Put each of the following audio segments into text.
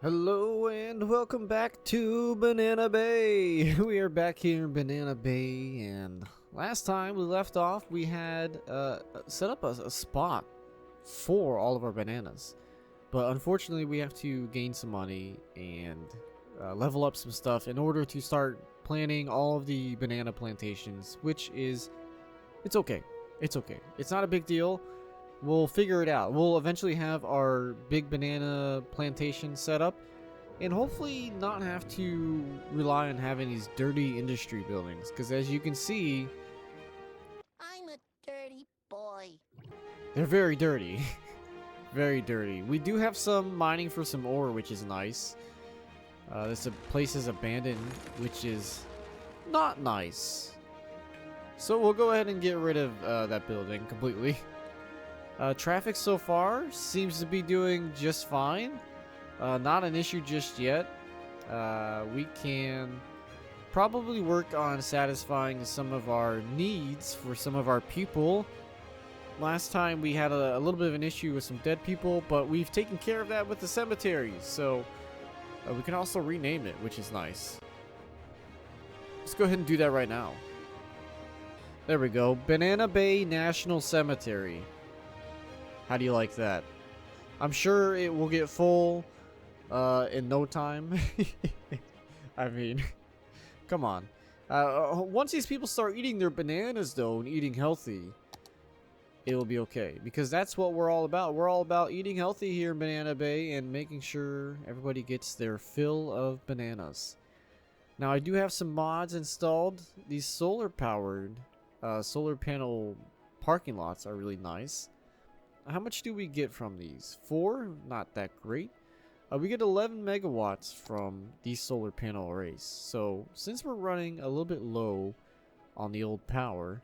Hello and welcome back to Banana Bay. We are back here in Banana Bay, and last time we left off, we had set up a spot for all of our bananas. But unfortunately, we have to gain some money and level up some stuff in order to start planting all of the banana plantations, which is, it's okay. It's okay. It's not a big deal. We'll figure it out. We'll eventually have our big banana plantation set up and hopefully not have to rely on having these dirty industry buildings, because as you can see, I'm a dirty boy. they're very dirty. Very dirty. We do have some mining for some ore, which is nice. This place is abandoned, which is not nice. So we'll go ahead and get rid of that building completely. Traffic so far seems to be doing just fine. Not an issue just yet. We can probably work on satisfying some of our needs for some of our people. Last time we had a little bit of an issue with some dead people, but we've taken care of that with the cemeteries. So we can also rename it, which is nice. Let's go ahead and do that right now. There we go. Banana Bay National Cemetery. How do you like that? I'm sure it will get full in no time. I mean, come on. Once these people start eating their bananas, though, and eating healthy, it will be okay. Because that's what we're all about. We're all about eating healthy here in Banana Bay and making sure everybody gets their fill of bananas. Now, I do have some mods installed. These solar-powered solar panel parking lots are really nice. How much do we get from these? 4? Not that great. We get 11 megawatts from these solar panel arrays. So, since we're running a little bit low on the old power,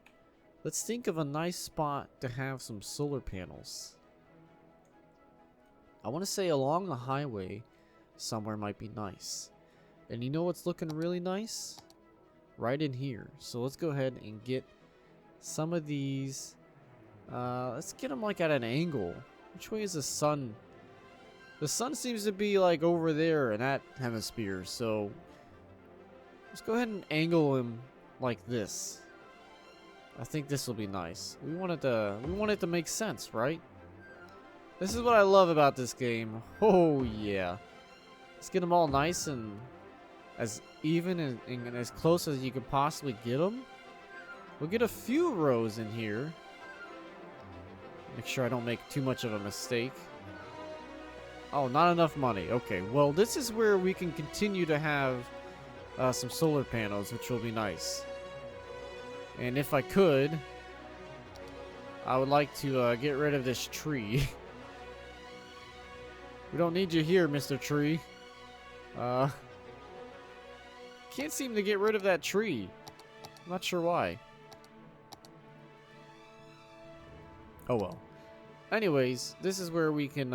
let's think of a nice spot to have some solar panels. I want to say along the highway somewhere might be nice. And you know what's looking really nice? Right in here. So let's go ahead and get some of these. Let's get them like at an angle. Which way is the sun? The sun seems to be like over there in that hemisphere, so let's go ahead and angle him like this. I think this will be nice. We want it to make sense, right? This is what I love about this game. Oh yeah. Let's get them all nice and as even and as close as you can possibly get them. We'll get a few rows in here. Make sure I don't make too much of a mistake. Oh, not enough money. Okay, well, this is where we can continue to have some solar panels, which will be nice. And if I could, I would like to get rid of this tree. We don't need you here, Mr. Tree. Can't seem to get rid of that tree. I'm not sure why. Oh well. Anyways, this is where we can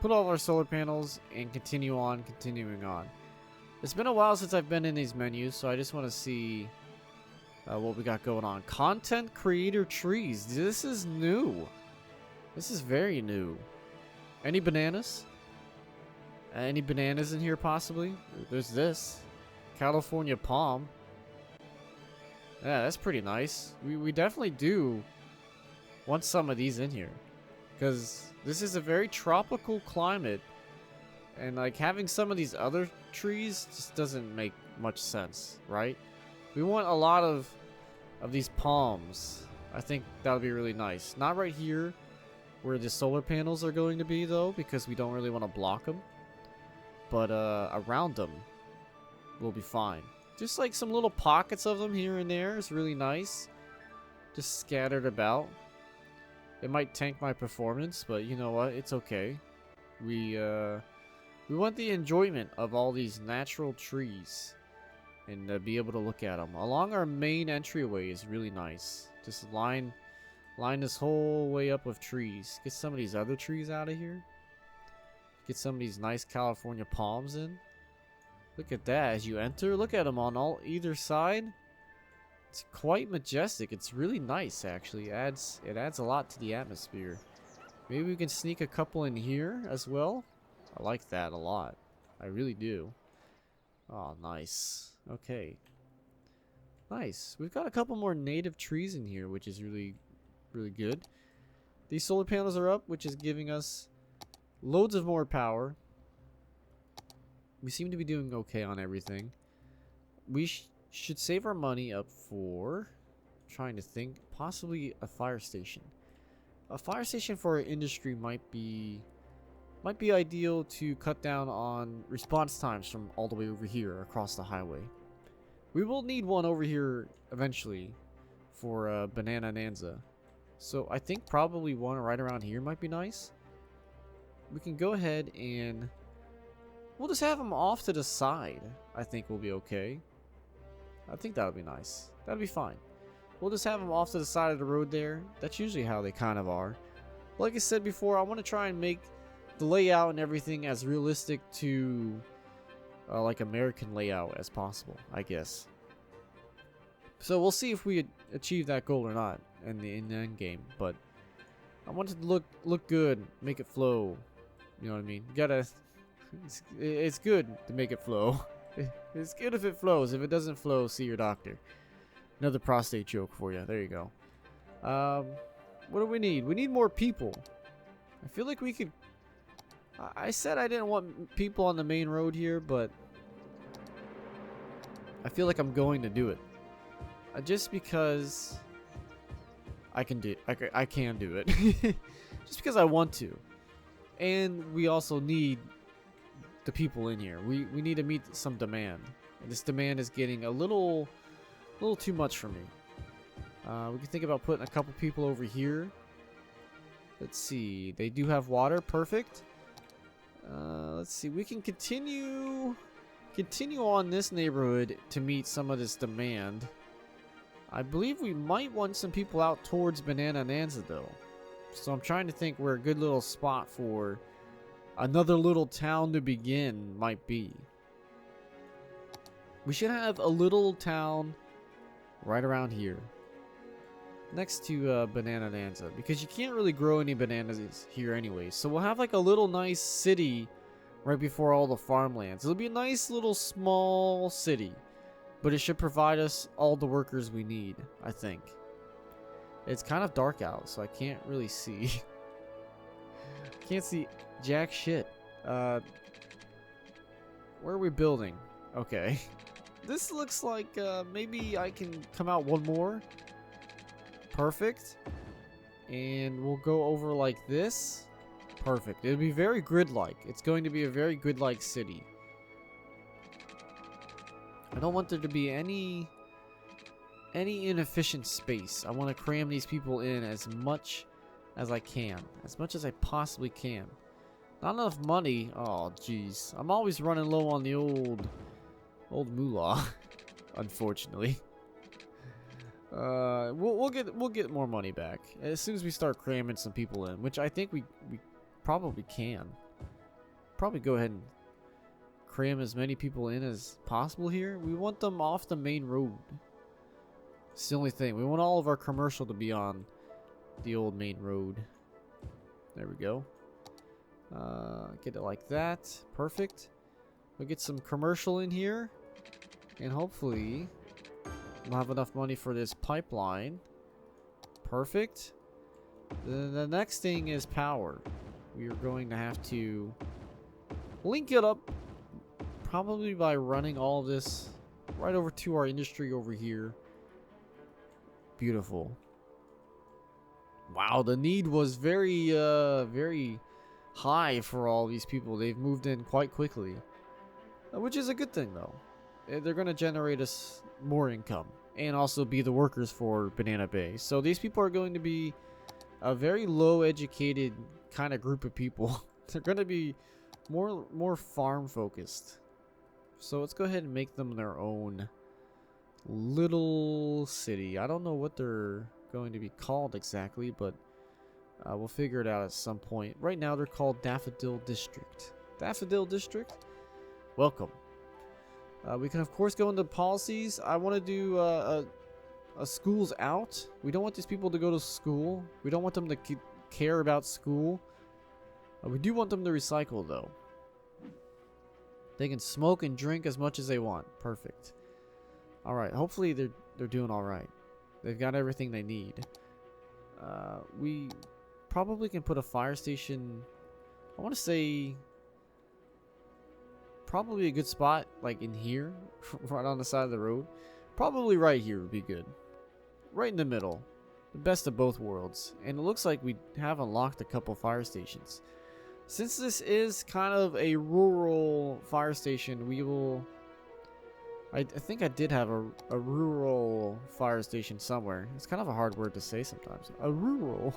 put all of our solar panels and continuing on. It's been a while since I've been in these menus, so I just want to see what we got going on. Content creator trees. This is new. This is very new. Any bananas? Any bananas in here possibly? There's this. California palm. Yeah, that's pretty nice. We definitely do want some of these in here, because this is a very tropical climate, and like having some of these other trees just doesn't make much sense, right? We want a lot of these palms. I think that would be really nice. Not right here where the solar panels are going to be though, because we don't really want to block them, but around them will be fine. Just like some little pockets of them here and there is really nice, just scattered about. It might tank my performance, but you know what? It's okay. We want the enjoyment of all these natural trees and be able to look at them. Along our main entryway is really nice. Just line this whole way up with trees. Get some of these other trees out of here. Get some of these nice California palms in. Look at that as you enter. Look at them on either side. It's quite majestic. It's really nice, actually. It adds a lot to the atmosphere. Maybe we can sneak a couple in here as well. I like that a lot. I really do. Oh, nice. Okay. Nice. We've got a couple more native trees in here, which is really, really good. These solar panels are up, which is giving us loads of more power. We seem to be doing okay on everything. We should save our money up for, trying to think, possibly a fire station. A fire station for our industry might be ideal to cut down on response times from all the way over here across the highway. We will need one over here eventually for Banana Nanza. So I think probably one right around here might be nice. We can go ahead and we'll just have them off to the side. I think we'll be okay. I think that would be nice. That'd be fine. We'll just have them off to the side of the road there. That's usually how they kind of are. Like I said before, I want to try and make the layout and everything as realistic to like American layout as possible, I guess. So we'll see if we achieve that goal or not in the end game. But I want it to look good, make it flow. You know what I mean? You gotta. It's good to make it flow. It's good if it flows. If it doesn't flow, see your doctor. Another prostate joke for you. There you go. What do we need? We need more people. I feel like we could. I said I didn't want people on the main road here, but I feel like I'm going to do it. Just because I can do it. I can do it. Just because I want to. And we also need the people in here. We need to meet some demand. And this demand is getting a little too much for me. We can think about putting a couple people over here. Let's see. They do have water. Perfect. Let's see. We can continue on this neighborhood to meet some of this demand. I believe we might want some people out towards Banana Nanza though. So I'm trying to think where a good little spot for another little town to begin might be. We should have a little town right around here. Next to Banana Nanza. Because you can't really grow any bananas here anyway. So we'll have like a little nice city right before all the farmlands. It'll be a nice little small city. But it should provide us all the workers we need, I think. It's kind of dark out, so I can't really see. Can't see jack shit. Where are we building? Okay. This looks like maybe I can come out one more. Perfect. And we'll go over like this. Perfect. It'll be very grid-like. It's going to be a very grid-like city. I don't want there to be any inefficient space. I want to cram these people in as much as I can. As much as I possibly can. Not enough money. Oh, jeez. I'm always running low on the old moolah. Unfortunately. We'll get more money back as soon as we start cramming some people in, which I think we probably can. Probably go ahead and cram as many people in as possible here. We want them off the main road. It's the only thing. We want all of our commercial to be on the old main road. There we go. Get it like that. Perfect. We'll get some commercial in here. And hopefully we'll have enough money for this pipeline. Perfect. The next thing is power. We are going to have to link it up probably by running all of this right over to our industry over here. Beautiful. Wow, the need was very high for all these people. They've moved in quite quickly, which is a good thing though. They're going to generate us more income and also be the workers for Banana Bay. So these people are going to be a very low educated kind of group of people. They're going to be more farm focused. So let's go ahead and make them their own little city. I don't know what they're going to be called exactly, but we'll figure it out at some point. Right now they're called Daffodil District. Daffodil District? Welcome. We can of course go into policies. I want to do a schools out. We don't want these people to go to school. We don't want them to care about school. We do want them to recycle though. They can smoke and drink as much as they want. Perfect. All right. Hopefully they're doing all right. They've got everything they need. We probably can put a fire station. I want to say probably a good spot like in here, right on the side of the road. Probably right here would be good. Right in the middle. The best of both worlds. And it looks like we have unlocked a couple fire stations. Since this is kind of a rural fire station, we will... I think I did have a rural fire station somewhere. It's kind of a hard word to say sometimes. A rural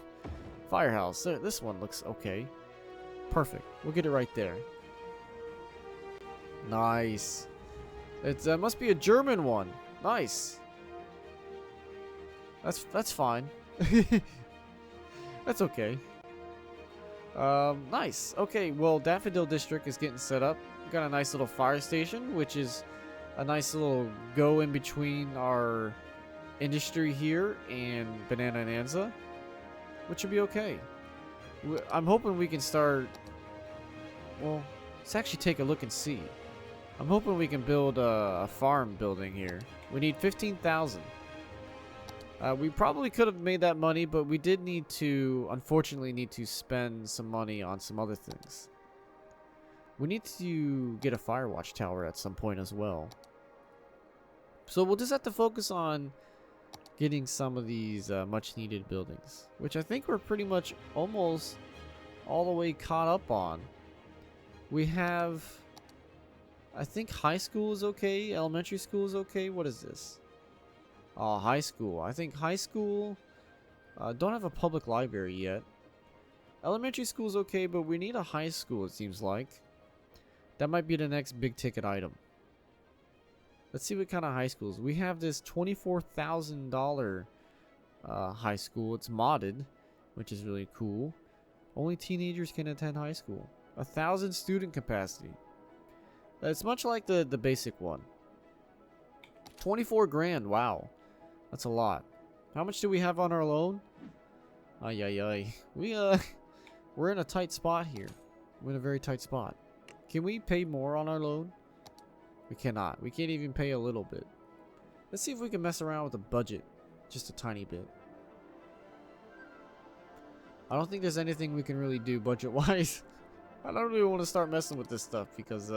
firehouse. This one looks okay. Perfect. We'll get it right there. Nice. It must be a German one. Nice. That's fine. That's okay. Nice. Okay, well, Daffodil District is getting set up. We got a nice little fire station, which is a nice little go in between our industry here and Banana Nanza, which should be okay. I'm hoping we can start. Well, let's actually take a look and see. I'm hoping we can build a farm building here. We need 15,000. We probably could have made that money, but we did need to, unfortunately, need to spend some money on some other things. We need to get a fire watch tower at some point as well. So we'll just have to focus on getting some of these much needed buildings, which I think we're pretty much almost all the way caught up on. We have, I think high school is okay, elementary school is okay. What is this? Oh, high school. I think high school, don't have a public library yet. Elementary school is okay, but we need a high school, it seems like. That might be the next big ticket item. Let's see what kind of high schools. We have this $24,000 high school. It's modded, which is really cool. Only teenagers can attend high school. 1,000 student capacity. It's much like the basic one. 24 grand. Wow. That's a lot. How much do we have on our loan? Ay, ay, ay. We're in a tight spot here. We're in a very tight spot. Can we pay more on our loan? We cannot. We can't even pay a little bit. Let's see if we can mess around with the budget. Just a tiny bit. I don't think there's anything we can really do budget-wise. I don't really want to start messing with this stuff because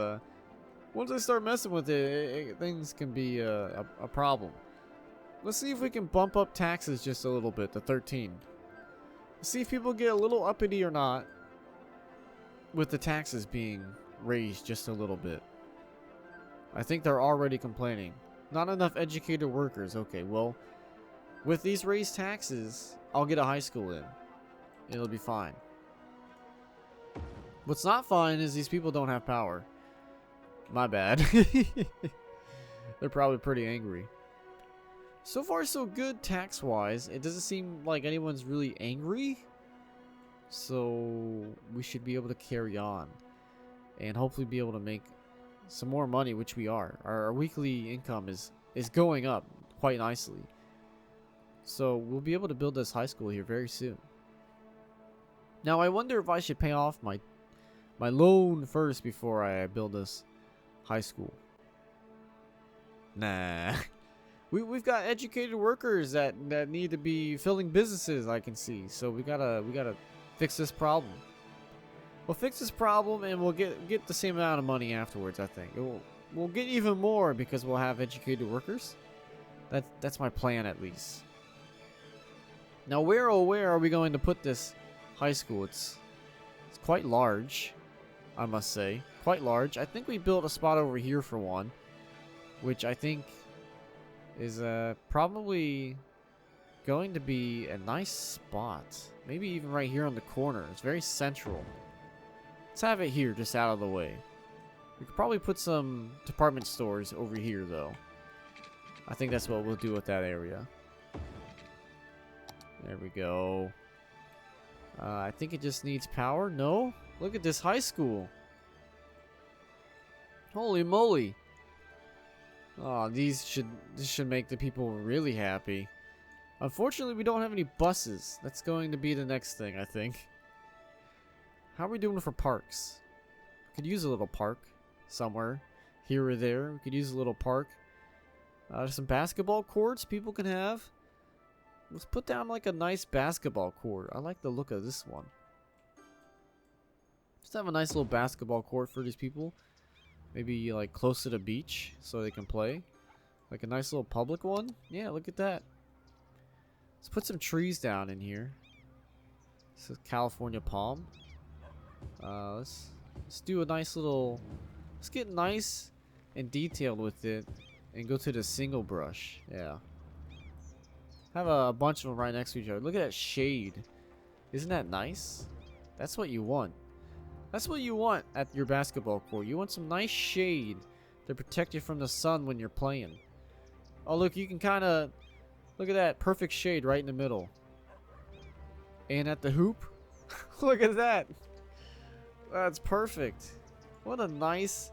once I start messing with it, things can be a problem. Let's see if we can bump up taxes just a little bit to 13. Let's see if people get a little uppity or not with the taxes being raised just a little bit. I think they're already complaining. Not enough educated workers. Okay, well, with these raised taxes, I'll get a high school in. It'll be fine. What's not fine is these people don't have power. My bad. They're probably pretty angry. So far, so good tax-wise. It doesn't seem like anyone's really angry. So we should be able to carry on. And hopefully be able to make some more money, which we are. Our weekly income is going up quite nicely. So we'll be able to build this high school here very soon. Now I wonder if I should pay off my loan first before I build this high school. Nah. We've got educated workers that need to be filling businesses, I can see. So we gotta fix this problem. We'll fix this problem and we'll get the same amount of money afterwards, I think. We'll get even more because we'll have educated workers. That's my plan at least. Now where oh where are we going to put this high school? It's quite large, I must say. Quite large. I think we built a spot over here for one, which I think is probably going to be a nice spot. Maybe even right here on the corner. It's very central. Let's have it here, just out of the way. We could probably put some department stores over here, though. I think that's what we'll do with that area. There we go. I think it just needs power. No? Look at this high school. Holy moly. Oh, this should make the people really happy. Unfortunately, we don't have any buses. That's going to be the next thing, I think. How are we doing for parks? Could use a little park. somewhere, here or there. We could use a little park. Some basketball courts people can have. Let's put down like a nice basketball court. I like the look of this one. Just have a nice little basketball court for these people. Maybe like close to the beach so they can play. Like a nice little public one. Yeah, look at that. Let's put some trees down in here. This is California palm. Let's do a nice little. Let's get nice and detailed with it, and go to the single brush. Yeah. Have a bunch of them right next to each other. Look at that shade. Isn't that nice? That's what you want. That's what you want at your basketball court. You want some nice shade to protect you from the sun when you're playing. Oh, look, you can kind of look at that perfect shade right in the middle. And at the hoop, look at that. That's perfect. What a nice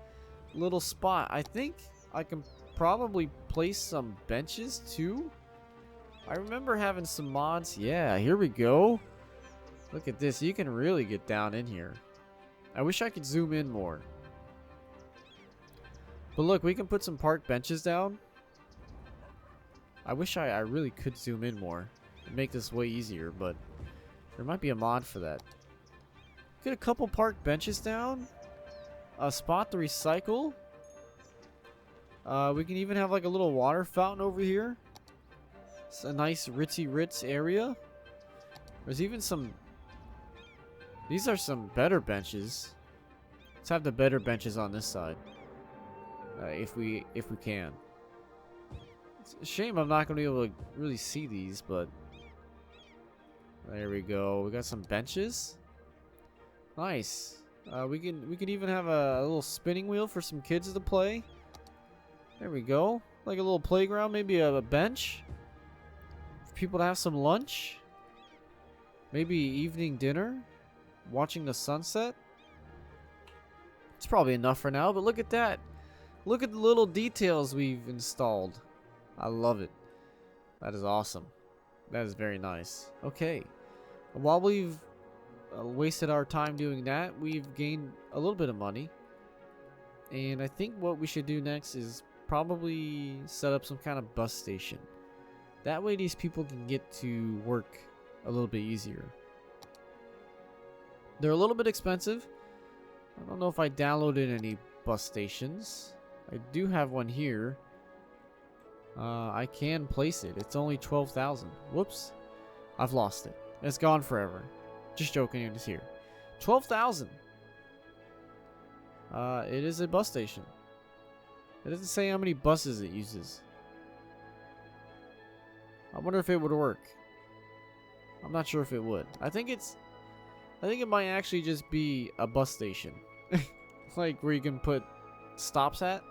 little spot. I think I can probably place some benches too. I remember having some mods. Yeah, here we go. Look at this. You can really get down in here. I wish I could zoom in more. But look, we can put some park benches down. I wish I really could zoom in more and make this way easier, but there might be a mod for that. Get a couple park benches down. A spot to recycle. We can even have like a little water fountain over here. It's a nice ritzy ritz area. There's even some. These are some better benches. Let's have the better benches on this side. If we can. It's a shame I'm not going to be able to really see these, but there we go. We got some benches. Nice. We can even have a little spinning wheel for some kids to play. There we go. Like a little playground, maybe a bench for people to have some lunch. Maybe evening dinner, watching the sunset. It's probably enough for now, but look at that. Look at the little details we've installed. I love it. That is awesome. That is very nice. Okay. While we've wasted our time doing that, we've gained a little bit of money. And I think what we should do next is probably set up some kind of bus station. That way these people can get to work a little bit easier. They're a little bit expensive. I don't know if I downloaded any bus stations. I do have one here. I can place it. It's only 12,000. Whoops. I've lost it. It's gone forever. Just joking, it is here. 12,000. It is a bus station. It doesn't say how many buses it uses. I wonder if it would work. I'm not sure if it would. I think it might actually just be a bus station. Like where you can put stops at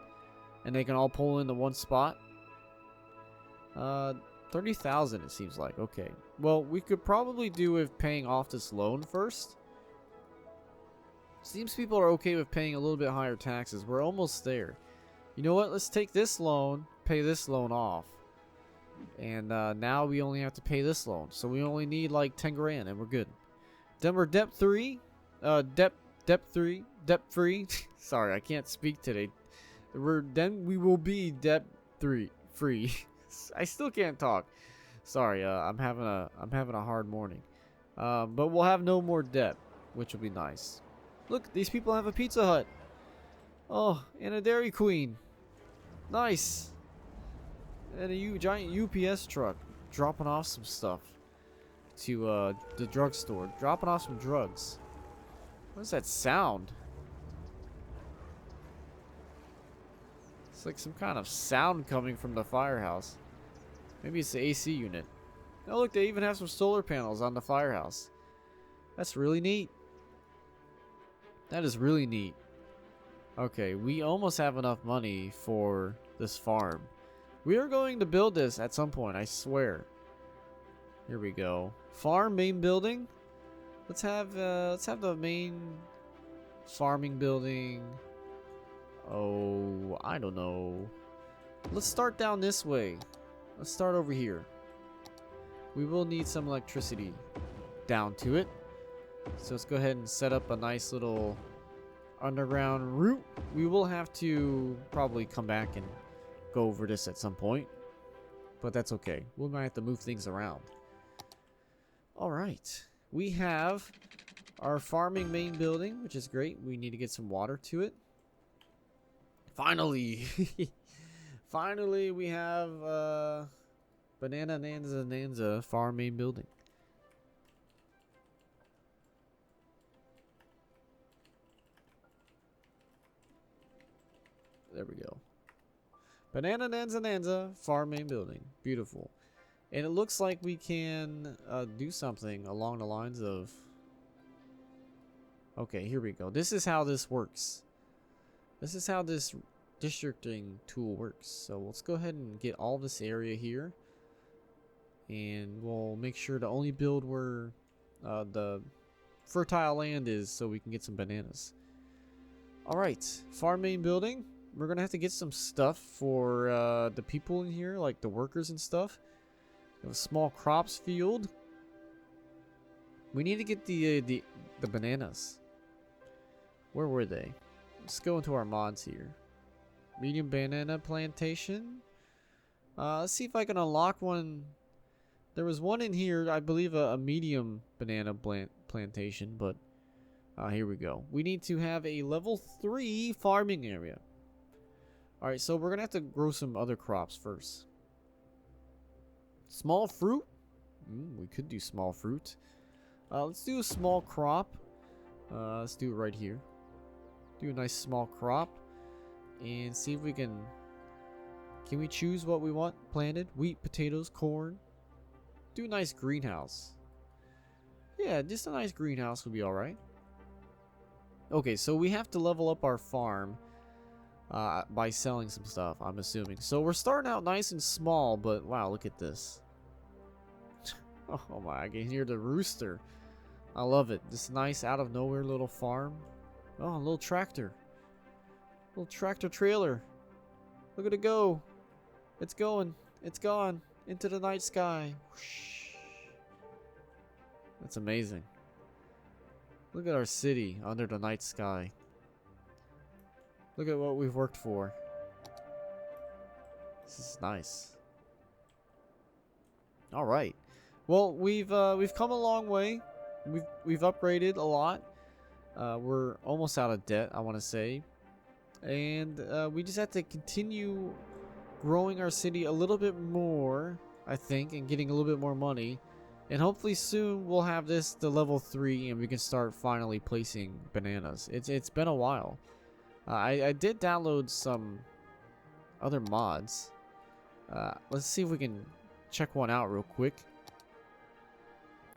and they can all pull into one spot. 30,000 it seems like. Okay. Well, we could probably do with paying off this loan first. Seems people are okay with paying a little bit higher taxes. We're almost there. You know what? Let's take this loan, pay this loan off. And now we only have to pay this loan. So we only need like 10 grand and we're good. Then we're debt free. Sorry, I can't speak today. Then we will be debt free. I still can't talk. Sorry, I'm having a hard morning. But we'll have no more debt, which will be nice. Look, these people have a Pizza Hut. Oh, and a Dairy Queen. Nice. And a giant UPS truck dropping off some stuff to the drugstore. Dropping off some drugs. What is that sound? It's like some kind of sound coming from the firehouse. Maybe it's the AC unit. Oh look, they even have some solar panels on the firehouse. That's really neat. That is really neat. Okay, we almost have enough money for this farm. We are going to build this at some point, I swear. Here we go. Farm main building. Let's have the main farming building. Oh, I don't know. Let's start down this way. Let's start over here. We will need some electricity down to it. So let's go ahead and set up a nice little underground route. We will have to probably come back and go over this at some point, but that's okay. We might have to move things around. All right, we have our farming main building, which is great. We need to get some water to it. Finally, finally, we have Banana Nanza farm main building. There we go. Banana Nanza farm main building. Beautiful. And it looks like we can do something along the lines of... Okay, here we go. This is how this works. This is how this districting tool works. So let's go ahead and get all this area here. And we'll make sure to only build where the fertile land is so we can get some bananas. Alright, farm main building. We're going to have to get some stuff for the people in here, like the workers and stuff. We have a small crops field. We need to get the bananas. Where were they? Let's go into our mods here. Medium banana plantation. Let's see if I can unlock one. There was one in here, I believe a medium banana plantation, but here we go. We need to have a level 3 farming area. Alright, so we're going to have to grow some other crops first. Small fruit? We could do small fruit. Let's do a small crop. Let's do it right here. Do a nice small crop. And see if we can... Can we choose what we want planted? Wheat, potatoes, corn. Do a nice greenhouse. Yeah, just a nice greenhouse would be alright. Okay, so we have to level up our farm. By selling some stuff, I'm assuming. So we're starting out nice and small, but wow, look at this. Oh my, I can hear the rooster. I love it. This nice out of nowhere little farm. Oh, a little tractor. Little tractor trailer. Look at it go. It's going. It's gone. Into the night sky. Whoosh. That's amazing. Look at our city under the night sky. Look at what we've worked for. This is nice. All right. Well, we've come a long way. We've upgraded a lot. We're almost out of debt, I want to say, and we just have to continue growing our city a little bit more, I think, and getting a little bit more money. And hopefully soon we'll have this to level 3, and we can start finally placing bananas. It's been a while. I did download some other mods. Let's see if we can check one out real quick.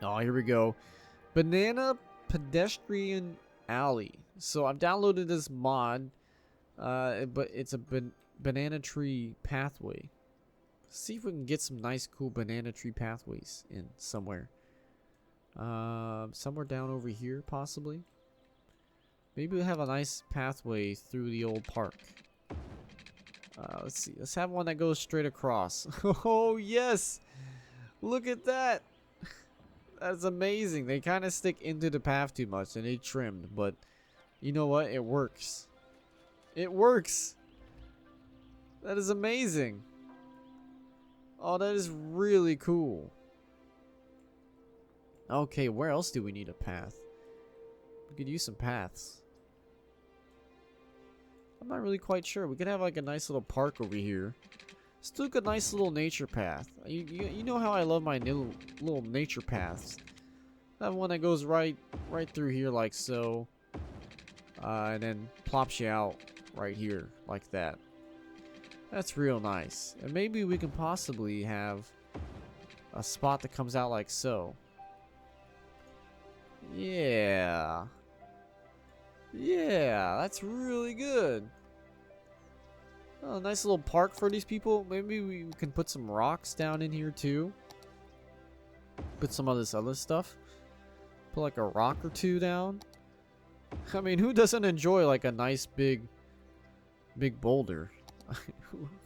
Oh, here we go. Banana Pedestrian Alley. So I've downloaded this mod, but it's a banana tree pathway. See if we can get some nice, cool banana tree pathways in somewhere. Somewhere down over here, possibly. Maybe we'll have a nice pathway through the old park. Let's see. Let's have one that goes straight across. Oh, yes! Look at that! That's amazing. They kind of stick into the path too much and they trimmed, but you know what? It works. It works! That is amazing. Oh, that is really cool. Okay, where else do we need a path? We could use some paths. I'm not really quite sure. We could have like a nice little park over here. Let's do like a nice little nature path. You know how I love my little nature paths. That one that goes right through here like so. And then plops you out right here like that. That's real nice. And maybe we can possibly have a spot that comes out like so. Yeah. Yeah, that's really good. Oh, nice little park for these people. Maybe we can put some rocks down in here too. Put some of this other stuff. Put like a rock or two down. I mean, who doesn't enjoy like a nice big boulder?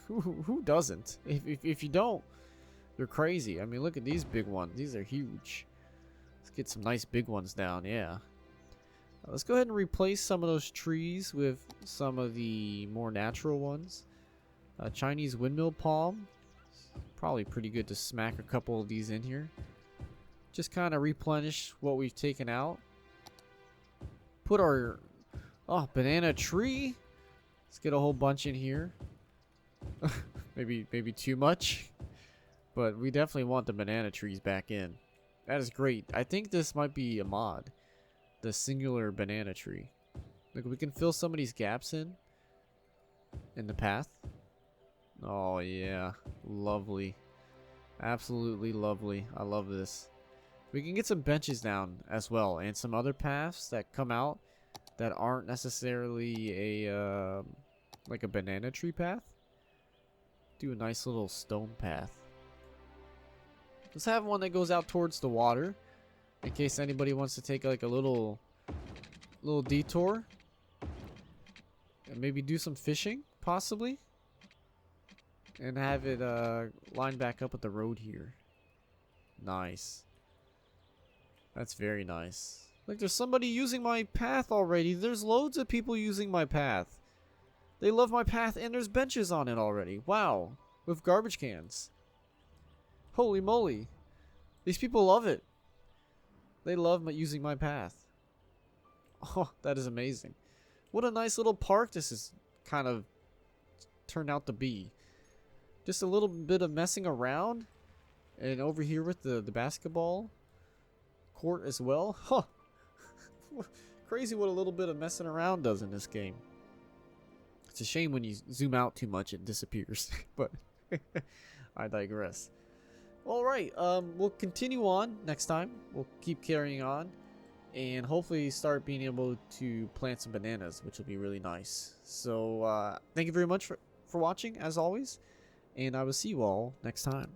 who doesn't? If you don't, you're crazy. I mean, look at these big ones. These are huge. Let's get some nice big ones down. Yeah. Let's go ahead and replace some of those trees with some of the more natural ones. Chinese windmill palm. Probably pretty good to smack a couple of these in here. Just kind of replenish what we've taken out. Put our banana tree. Let's get a whole bunch in here. maybe too much, but we definitely want the banana trees back in. That is great. I think this might be a mod, the singular banana tree. Look, we can fill some of these gaps in the path. Oh yeah, lovely, absolutely lovely. I love this. We can get some benches down as well, and some other paths that come out that aren't necessarily a like a banana tree path. Do a nice little stone path. Let's have one that goes out towards the water, in case anybody wants to take like a little detour, and maybe do some fishing, possibly, and have it line back up with the road here. Nice. That's very nice. Like, there's somebody using my path already. There's loads of people using my path. They love my path, and there's benches on it already. Wow. With garbage cans. Holy moly. These people love it. They love using my path. Oh, that is amazing. What a nice little park this is kind of turned out to be. Just a little bit of messing around. And over here with the basketball court as well. Huh. Crazy what a little bit of messing around does in this game. It's a shame when you zoom out too much it disappears. But I digress. Alright, we'll continue on next time. We'll keep carrying on. And hopefully start being able to plant some bananas, which will be really nice. So, thank you very much for watching, as always. And I will see you all next time.